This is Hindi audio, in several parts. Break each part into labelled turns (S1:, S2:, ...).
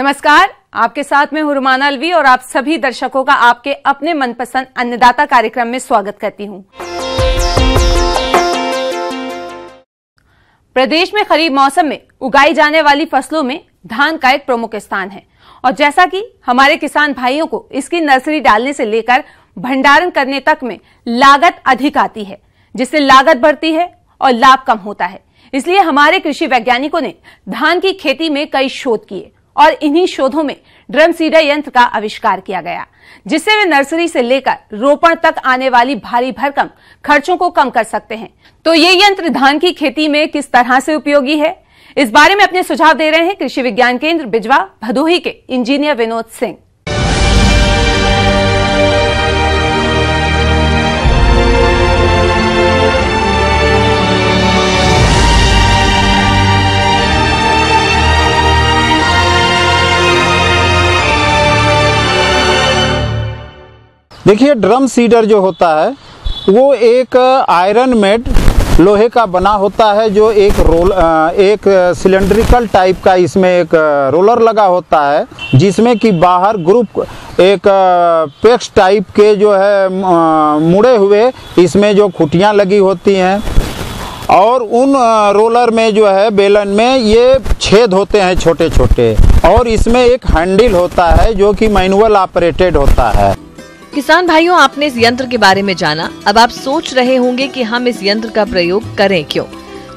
S1: नमस्कार, आपके साथ में हूं रुमाना अलवी और आप सभी दर्शकों का आपके अपने मनपसंद अन्नदाता कार्यक्रम में स्वागत करती हूं। प्रदेश में खरीफ मौसम में उगाई जाने वाली फसलों में धान का एक प्रमुख स्थान है और जैसा कि हमारे किसान भाइयों को इसकी नर्सरी डालने से लेकर भंडारण करने तक में लागत अधिक आती है, जिससे लागत बढ़ती है और लाभ कम होता है। इसलिए हमारे कृषि वैज्ञानिकों ने धान की खेती में कई शोध किए और इन्हीं शोधों में ड्रम सीडर यंत्र का आविष्कार किया गया, जिससे वे नर्सरी से लेकर रोपण तक आने वाली भारी भरकम खर्चों को कम कर सकते हैं। तो ये यंत्र धान की खेती में किस तरह से उपयोगी है, इस बारे में अपने सुझाव दे रहे हैं कृषि विज्ञान केंद्र बिजवा भदोही के इंजीनियर विनोद सिंह।
S2: देखिए, ड्रम सीडर जो होता है वो एक आयरन मेड लोहे का बना होता है, जो एक सिलेंड्रिकल टाइप का इसमें एक रोलर लगा होता है, जिसमें कि बाहर ग्रुप एक पेक्स टाइप के जो है मुड़े हुए इसमें जो खुटियां लगी होती हैं और उन रोलर में जो है बेलन में ये छेद होते हैं छोटे छोटे, और इसमें एक हैंडल होता है जो कि मैनुअल ऑपरेटेड होता है।
S3: किसान भाइयों, आपने इस यंत्र के बारे में जाना। अब आप सोच रहे होंगे कि हम इस यंत्र का प्रयोग करें क्यों?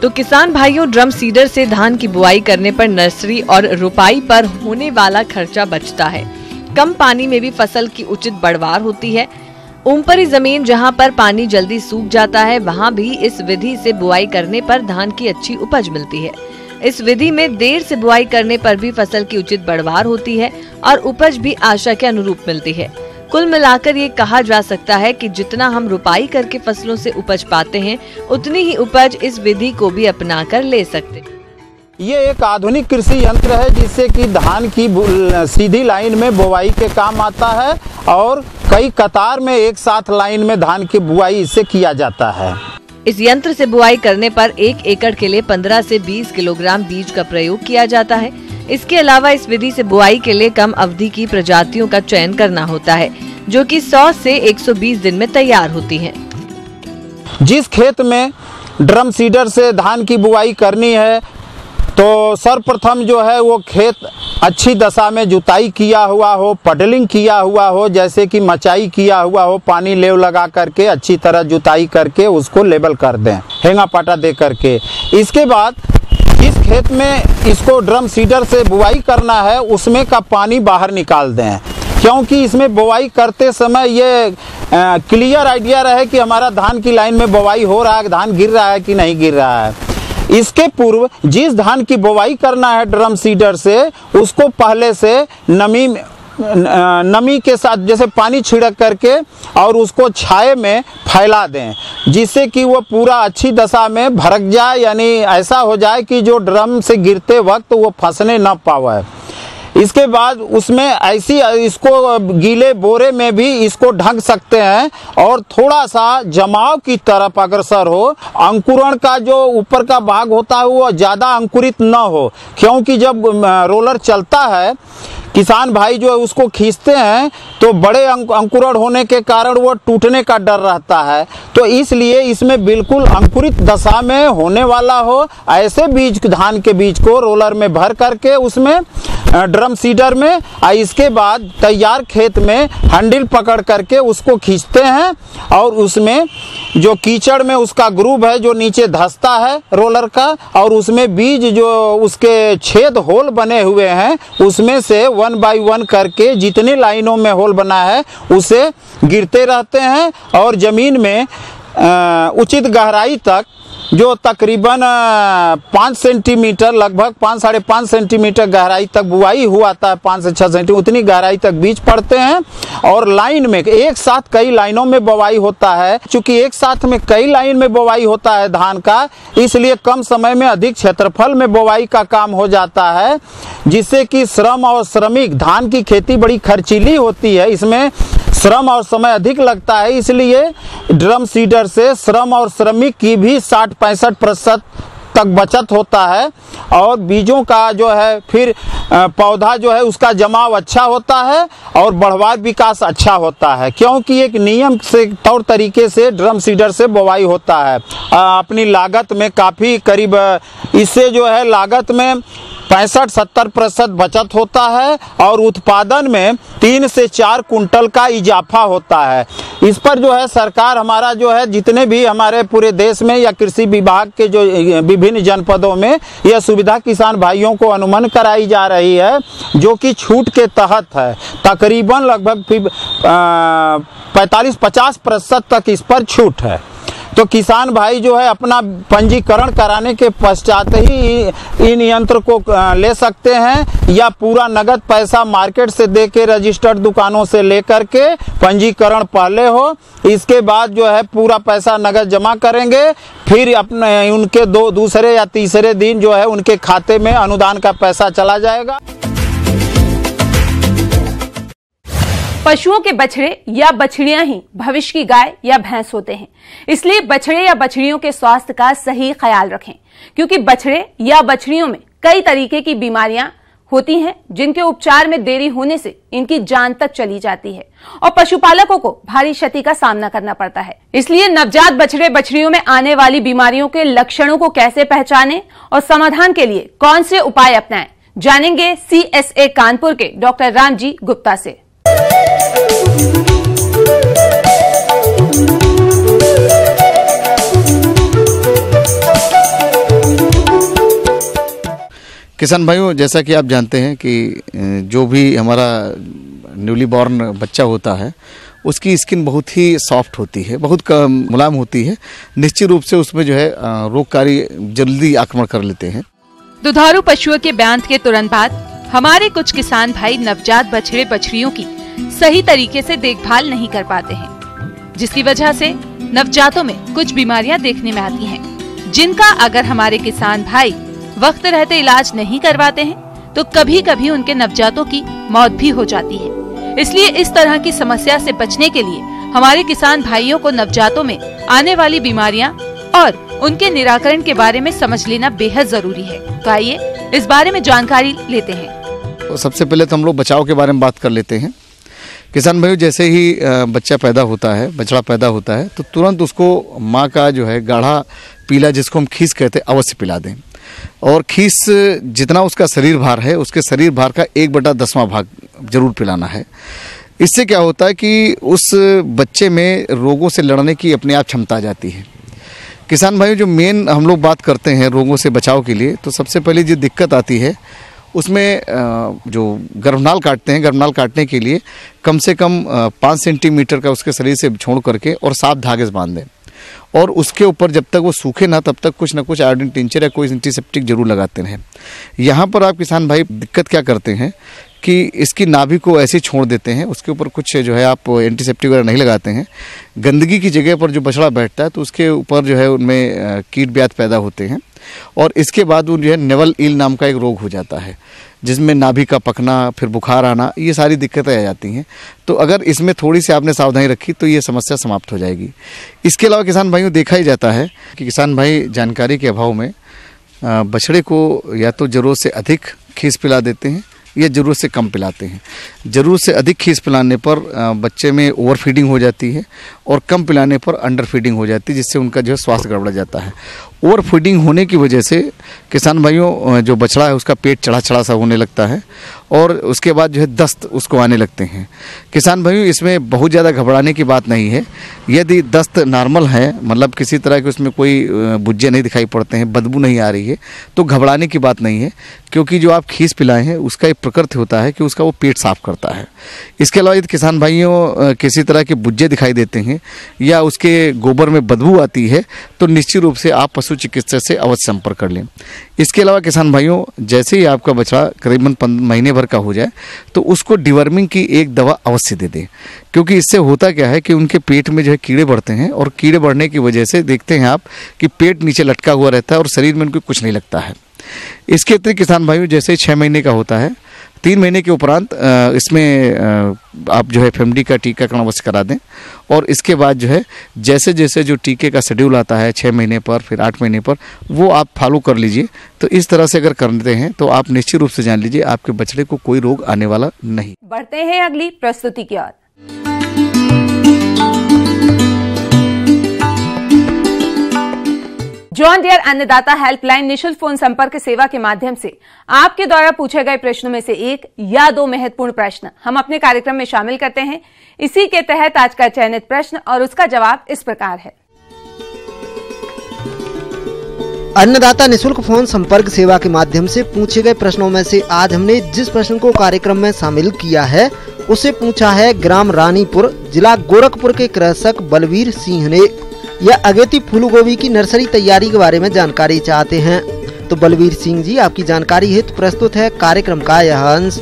S3: तो किसान भाइयों, ड्रम सीडर से धान की बुआई करने पर नर्सरी और रुपाई पर होने वाला खर्चा बचता है। कम पानी में भी फसल की उचित बढ़वार होती है। ऊपरी जमीन जहां पर पानी जल्दी सूख जाता है, वहां भी इस विधि से बुआई करने पर धान की अच्छी उपज मिलती है। इस विधि में देर से बुआई करने पर भी फसल की उचित बढ़वार होती है और उपज भी आशा के अनुरूप मिलती है। कुल मिलाकर ये कहा जा सकता है कि जितना हम रुपाई करके फसलों से उपज पाते हैं, उतनी ही उपज इस विधि को भी अपनाकर ले सकते हैं।
S2: ये एक आधुनिक कृषि यंत्र है जिससे कि धान की सीधी लाइन में बुआई के काम आता है और कई कतार में एक साथ लाइन में धान की बुआई इससे किया जाता है।
S3: इस यंत्र से बुआई करने पर 1 एकड़ के लिए 15 से 20 किलोग्राम बीज का प्रयोग किया जाता है। इसके अलावा इस विधि से बुआई के लिए कम अवधि की प्रजातियों का चयन करना होता है, जो कि 100 से 120 दिन में तैयार होती हैं।
S2: जिस खेत में ड्रम सीडर से धान की बुआई करनी है तो सर्वप्रथम जो है वो खेत अच्छी दशा में जुताई किया हुआ हो, पडलिंग किया हुआ हो, जैसे कि मचाई किया हुआ हो, पानी लेव लगा करके अच्छी तरह जुताई करके उसको लेबल कर दें, हेंगा पाटा दे करके। इसके बाद जिस खेत में इसको ड्रम सीडर से बुआई करना है उसमें का पानी बाहर निकाल दें, क्योंकि इसमें बुआई करते समय ये क्लियर आइडिया रहे कि हमारा धान की लाइन में बुआई हो रहा है, धान गिर रहा है कि नहीं गिर रहा है। इसके पूर्व जिस धान की बुआई करना है ड्रम सीडर से, उसको पहले से नमी के साथ जैसे पानी छिड़क करके और उसको छाए में फैला दें, जिससे कि वो पूरा अच्छी दशा में भरक जाए, यानी ऐसा हो जाए कि जो ड्रम से गिरते वक्त वो फंसने न पावे। इसके बाद उसमें ऐसी इसको गीले बोरे में भी इसको ढक सकते हैं और थोड़ा सा जमाव की तरफ अग्रसर हो, अंकुरण का जो ऊपर का भाग होता है वो ज़्यादा अंकुरित न हो, क्योंकि जब रोलर चलता है किसान भाई जो उसको खींचते हैं तो बड़े अंकुरण होने के कारण वो टूटने का डर रहता है। तो इसलिए इसमें बिल्कुल अंकुरित दशा में होने वाला हो ऐसे बीज, धान के बीज को रोलर में भर करके उसमें ड्रम सीडर में, इसके बाद तैयार खेत में हैंडल पकड़ करके उसको खींचते हैं और उसमें जो कीचड़ में उसका ग्रूव है जो नीचे धंसता है रोलर का, और उसमें बीज जो उसके छेद होल बने हुए हैं उसमें से 1 बाय 1 करके जितने लाइनों में होल बना है उसे गिरते रहते हैं और जमीन में उचित गहराई तक जो तकरीबन 5 सेंटीमीटर, लगभग 5-5.5 सेंटीमीटर गहराई तक बुआई हुआ था, 5 से 6 सेंटीमीटर उतनी गहराई तक बीज पड़ते हैं। और लाइन में एक साथ कई लाइनों में बुआई होता है। चूंकि एक साथ में कई लाइन में बुआई होता है धान का, इसलिए कम समय में अधिक क्षेत्रफल में बुआई का काम हो जाता है, जिससे कि श्रम और श्रमिक, धान की खेती बड़ी खर्चीली होती है, इसमें श्रम और समय अधिक लगता है। इसलिए ड्रम सीडर से श्रम और श्रमिक की भी 60-65% तक बचत होता है और बीजों का जो है फिर पौधा जो है उसका जमाव अच्छा होता है और बढ़वार विकास अच्छा होता है, क्योंकि एक नियम से तौर तरीके से ड्रम सीडर से बुवाई होता है। अपनी लागत में काफ़ी करीब इससे जो है लागत में 65-70% बचत होता है और उत्पादन में 3 से 4 कुंटल का इजाफा होता है। इस पर जो है सरकार हमारा जो है जितने भी हमारे पूरे देश में या कृषि विभाग के जो विभिन्न जनपदों में यह सुविधा किसान भाइयों को अनुमन कराई जा रही है, जो कि छूट के तहत है। तकरीबन लगभग 45-50% तक इस पर छूट है। तो किसान भाई जो है अपना पंजीकरण कराने के पश्चात ही इन यंत्र को ले सकते हैं या पूरा नगद पैसा मार्केट से दे के रजिस्टर्ड दुकानों से लेकर के पंजीकरण पहले हो, इसके बाद जो है पूरा पैसा नगद जमा करेंगे, फिर अपने उनके दूसरे या तीसरे दिन जो है उनके खाते में अनुदान का पैसा चला जाएगा।
S1: पशुओं के बछड़े या बछड़ियां ही भविष्य की गाय या भैंस होते हैं, इसलिए बछड़े या बछड़ियों के स्वास्थ्य का सही ख्याल रखें, क्योंकि बछड़े या बछड़ियों में कई तरीके की बीमारियां होती हैं जिनके उपचार में देरी होने से इनकी जान तक चली जाती है और पशुपालकों को भारी क्षति का सामना करना पड़ता है। इसलिए नवजात बछड़े बछड़ियों में आने वाली बीमारियों के लक्षणों को कैसे पहचानें और समाधान के लिए कौन से उपाय अपनाएं, जानेंगे CSA कानपुर के डॉक्टर रामजी गुप्ता से।
S4: किसान भाइयों, जैसा कि आप जानते हैं कि जो भी हमारा न्यूली बॉर्न बच्चा होता है उसकी स्किन बहुत ही सॉफ्ट होती है, बहुत मुलायम होती है। निश्चित रूप से उसमें जो है रोगकारी जल्दी आक्रमण कर लेते हैं।
S1: दुधारू पशुओं के ब्यांत के तुरंत बाद हमारे कुछ किसान भाई नवजात बछड़े बछड़ियों की सही तरीके से देखभाल नहीं कर पाते हैं, जिसकी वजह से नवजातों में कुछ बीमारियां देखने में आती हैं, जिनका अगर हमारे किसान भाई वक्त रहते इलाज नहीं करवाते हैं तो कभी कभी उनके नवजातों की मौत भी हो जाती है। इसलिए इस तरह की समस्या से बचने के लिए हमारे किसान भाइयों को नवजातों में आने वाली बीमारियां और उनके निराकरण के बारे में समझ लेना बेहद जरूरी है। तो आइए इस बारे में जानकारी लेते हैं।
S4: तो सबसे पहले तो हम लोग बचाव के बारे में बात कर लेते हैं। किसान भाइयों, जैसे ही बच्चा पैदा होता है, बछड़ा पैदा होता है, तो तुरंत उसको माँ का जो है गाढ़ा पीला, जिसको हम खीस कहते हैं, अवश्य पिला दें। और खीस जितना उसका शरीर भार है उसके शरीर भार का 1/10वां भाग जरूर पिलाना है। इससे क्या होता है कि उस बच्चे में रोगों से लड़ने की अपने आप क्षमता आ जाती है। किसान भाइयों, जो मेन हम लोग बात करते हैं रोगों से बचाव के लिए, तो सबसे पहले जो दिक्कत आती है उसमें जो गर्भनाल काटते हैं, गर्भनाल काटने के लिए कम से कम 5 सेंटीमीटर का उसके शरीर से छोड़ करके और साफ धागे से बांध दें, और उसके ऊपर जब तक वो सूखे ना तब तक कुछ ना कुछ आयोडीन टिंचर या कोई एंटीसेप्टिक जरूर लगाते हैं। यहाँ पर आप किसान भाई दिक्कत क्या करते हैं कि इसकी नाभि को ऐसे छोड़ देते हैं, उसके ऊपर कुछ जो है आप एंटीसेप्टिक वगैरह नहीं लगाते हैं। गंदगी की जगह पर जो बछड़ा बैठता है तो उसके ऊपर जो है उनमें कीट ब्यात पैदा होते हैं, और इसके बाद वो जो है नेवल ईल नाम का एक रोग हो जाता है, जिसमें नाभि का पकना, फिर बुखार आना, ये सारी दिक्कतें आ जाती हैं। तो अगर इसमें थोड़ी सी आपने सावधानी रखी तो ये समस्या समाप्त हो जाएगी। इसके अलावा किसान भाइयों, देखा ही जाता है कि किसान भाई जानकारी के अभाव में बछड़े को या तो ज़रूरत से अधिक खीस पिला देते हैं या ज़रूरत से कम पिलाते हैं। ज़रूरत से अधिक खीस पिलाने पर बच्चे में ओवर फीडिंग हो जाती है और कम पिलाने पर अंडर फीडिंग हो जाती है, जिससे उनका जो है स्वास्थ्य गड़बड़ जाता है। ओवर फीडिंग होने की वजह से किसान भाइयों जो बछड़ा है उसका पेट चढ़ा चढ़ा सा होने लगता है और उसके बाद जो है दस्त उसको आने लगते हैं। किसान भाइयों, इसमें बहुत ज़्यादा घबराने की बात नहीं है। यदि दस्त नॉर्मल है, मतलब किसी तरह के उसमें कोई बुज्जे नहीं दिखाई पड़ते हैं, बदबू नहीं आ रही है, तो घबराने की बात नहीं है, क्योंकि जो आप खीस पिलाए हैं उसका एक प्रकृति होता है कि उसका वो पेट साफ करता है। इसके अलावा यदि किसान भाइयों किसी तरह के बुज्जे दिखाई देते हैं या उसके गोबर में बदबू आती है तो निश्चित रूप से आप पशु चिकित्सक से अवश्य संपर्क कर लें। इसके अलावा किसान भाइयों, जैसे ही आपका बछड़ा करीबन महीने भर का हो जाए तो उसको डिवर्मिंग की एक दवा अवश्य दे दें, क्योंकि इससे होता क्या है कि उनके पेट में जो है कीड़े बढ़ते हैं, और कीड़े बढ़ने की वजह से देखते हैं आप कि पेट नीचे लटका हुआ रहता है और शरीर में उनको कुछ नहीं लगता है। इसके अतिरिक्त किसान भाइयों, जैसे 6 महीने का होता है 3 महीने के उपरांत इसमें आप जो है FMD का टीकाकरण अवश्य करा दें। और इसके बाद जो है जैसे जैसे जो टीके का शेड्यूल आता है 6 महीने पर, फिर 8 महीने पर, वो आप फॉलो कर लीजिए। तो इस तरह से अगर करते हैं तो आप निश्चित रूप से जान लीजिए आपके बछड़े को कोई रोग आने वाला नहीं।
S1: बढ़ते हैं अगली प्रस्तुति की ओर। जॉन डियर अन्नदाता हेल्पलाइन निःशुल्क फोन संपर्क सेवा के माध्यम से आपके द्वारा पूछे गए प्रश्नों में से 1 या 2 महत्वपूर्ण प्रश्न हम अपने कार्यक्रम में शामिल करते हैं। इसी के तहत आज का चयनित प्रश्न और उसका जवाब इस प्रकार है।
S5: अन्नदाता निःशुल्क फोन संपर्क सेवा के माध्यम से पूछे गए प्रश्नों में से आज हमने जिस प्रश्न को कार्यक्रम में शामिल किया है उसे पूछा है ग्राम रानीपुर, जिला गोरखपुर के कृषक बलवीर सिंह ने। यह अगेती फूल गोभी की नर्सरी तैयारी के बारे में जानकारी चाहते हैं। तो बलवीर सिंह जी, आपकी जानकारी हेतु प्रस्तुत है कार्यक्रम का यह अंश।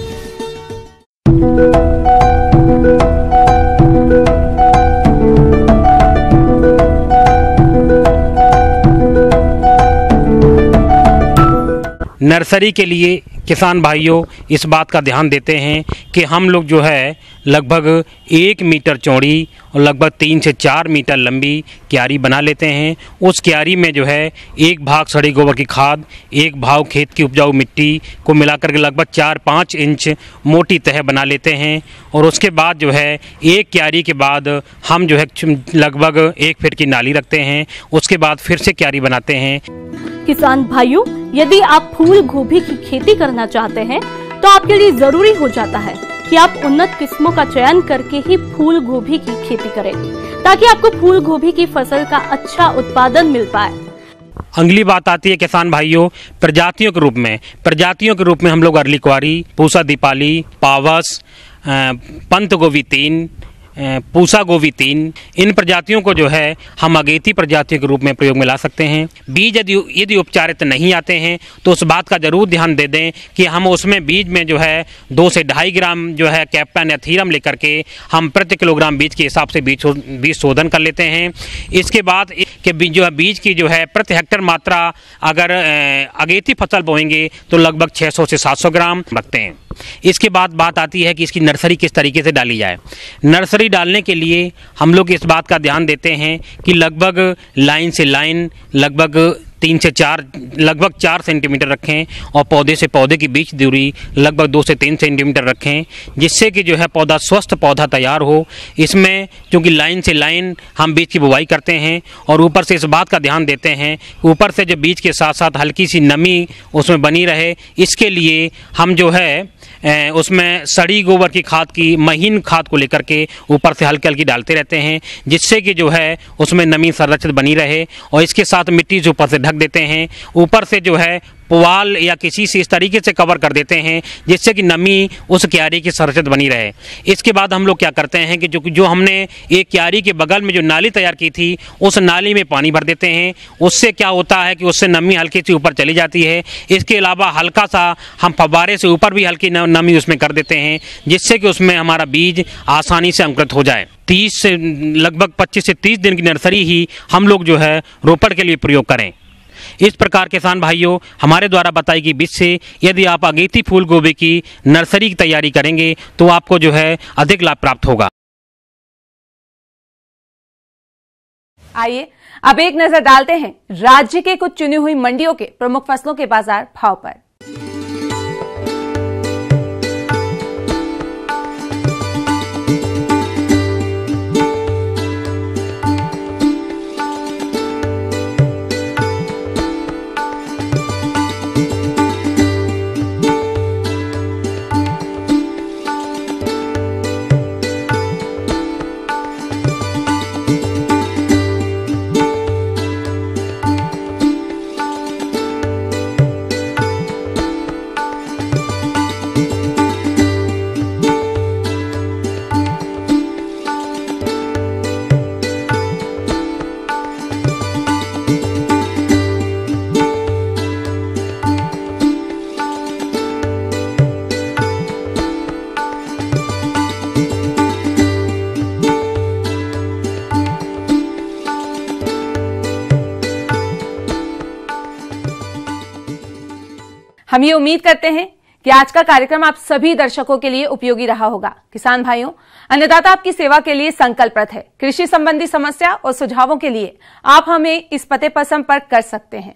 S6: नर्सरी के लिए किसान भाइयों इस बात का ध्यान देते हैं कि हम लोग जो है लगभग 1 मीटर चौड़ी और लगभग 3 से 4 मीटर लंबी क्यारी बना लेते हैं। उस क्यारी में जो है 1 भाग सड़ी गोबर की खाद, 1 भाग खेत की उपजाऊ मिट्टी को मिलाकर के लगभग 4-5 इंच मोटी तह बना लेते हैं। और उसके बाद जो है एक क्यारी के बाद हम जो है लगभग 1 फीट की नाली रखते हैं। उसके बाद फिर से क्यारी बनाते हैं।
S7: किसान भाइयों, यदि आप फूल गोभी की खेती करना चाहते हैं तो आपके लिए जरूरी हो जाता है कि आप उन्नत किस्मों का चयन करके ही फूल गोभी की खेती करें, ताकि आपको फूल गोभी की फसल का अच्छा उत्पादन मिल पाए।
S6: अगली बात आती है किसान भाइयों प्रजातियों के रूप में। प्रजातियों के रूप में हम लोग अरली कुआरी, पूसा दीपाली, पावस, पंत गोभी 3, पूसा गोभी 3, इन प्रजातियों को जो है हम अगेती प्रजातियों के रूप में प्रयोग में ला सकते हैं। बीज यदि उपचारित नहीं आते हैं तो उस बात का जरूर ध्यान दे दें कि हम उसमें बीज में जो है 2 से 2.5 ग्राम जो है कैप्टन या थीरम लेकर के हम प्रति किलोग्राम बीज के हिसाब से बीज शोधन कर लेते हैं। इसके बाद कि जो है बीज की जो है प्रति हेक्टेयर मात्रा अगर अगेती फसल बोएंगे तो लगभग 600 से 700 ग्राम रखते हैं। इसके बाद बात आती है कि इसकी नर्सरी किस तरीके से डाली जाए। नर्सरी डालने के लिए हम लोग इस बात का ध्यान देते हैं कि लगभग लाइन से लाइन लगभग 3 से 4 सेंटीमीटर रखें और पौधे से पौधे की बीच दूरी लगभग 2 से 3 सेंटीमीटर रखें, जिससे कि जो है पौधा स्वस्थ पौधा तैयार हो। इसमें क्योंकि लाइन से लाइन हम बीज की बुवाई करते हैं और ऊपर से इस बात का ध्यान देते हैं ऊपर से जो बीज के साथ साथ हल्की सी नमी उसमें बनी रहे। इसके लिए हम जो है उसमें सड़ी गोबर की खाद की महीन खाद को लेकर के ऊपर से हल्की हल्की डालते रहते हैं, जिससे कि जो है उसमें नमी संरक्षित बनी रहे। और इसके साथ मिट्टी जो ऊपर से ढक देते हैं, ऊपर से जो है पुआल या किसी से इस तरीके से कवर कर देते हैं जिससे कि नमी उस क्यारी की संरक्षित बनी रहे। इसके बाद हम लोग क्या करते हैं कि जो हमने एक क्यारी के बगल में जो नाली तैयार की थी उस नाली में पानी भर देते हैं। उससे क्या होता है कि उससे नमी हल्की सी ऊपर चली जाती है। इसके अलावा हल्का सा हम फव्वारे से ऊपर भी हल्की नमी उसमें कर देते हैं, जिससे कि उसमें हमारा बीज आसानी से अंकुरित हो जाए। 30 से लगभग 25 से 30 दिन की नर्सरी ही हम लोग जो है रोपण के लिए प्रयोग करें। इस प्रकार किसान भाइयों हमारे द्वारा बताई गई विधि से यदि आप अगेती फूल गोभी की नर्सरी की तैयारी करेंगे तो आपको जो है अधिक लाभ प्राप्त होगा।
S1: आइए अब एक नजर डालते हैं राज्य के कुछ चुनी हुई मंडियों के प्रमुख फसलों के बाजार भाव पर। हम ये उम्मीद करते हैं कि आज का कार्यक्रम आप सभी दर्शकों के लिए उपयोगी रहा होगा। किसान भाइयों, अन्नदाता आपकी सेवा के लिए संकल्पित है। कृषि संबंधी समस्या और सुझावों के लिए आप हमें इस पते पर संपर्क कर सकते हैं।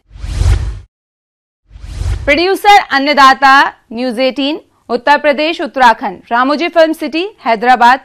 S1: प्रोड्यूसर अन्नदाता, news 18, Uttar Pradesh, Uttarakhand, Ramoji film city, Hyderabad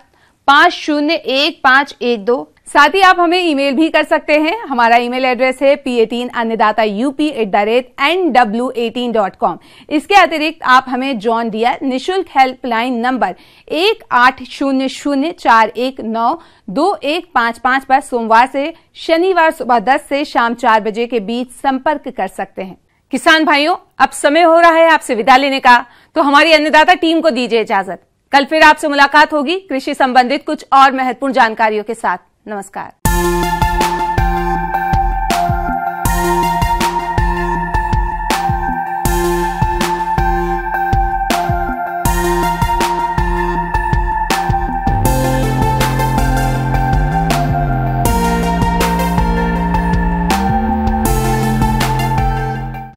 S1: 501512। साथ ही आप हमें ईमेल भी कर सकते हैं। हमारा ईमेल एड्रेस है p18annadata@nw18.com। इसके अतिरिक्त आप हमें जॉन डियर निशुल्क हेल्पलाइन नंबर 180041922155 पर सोमवार से शनिवार सुबह 10 से शाम 4 बजे के बीच संपर्क कर सकते हैं। किसान भाइयों, अब समय हो रहा है आपसे विदा लेने का, तो हमारी अन्नदाता टीम को दीजिए इजाजत। कल फिर आपसे मुलाकात होगी कृषि संबंधित कुछ और महत्वपूर्ण जानकारियों के साथ। नमस्कार।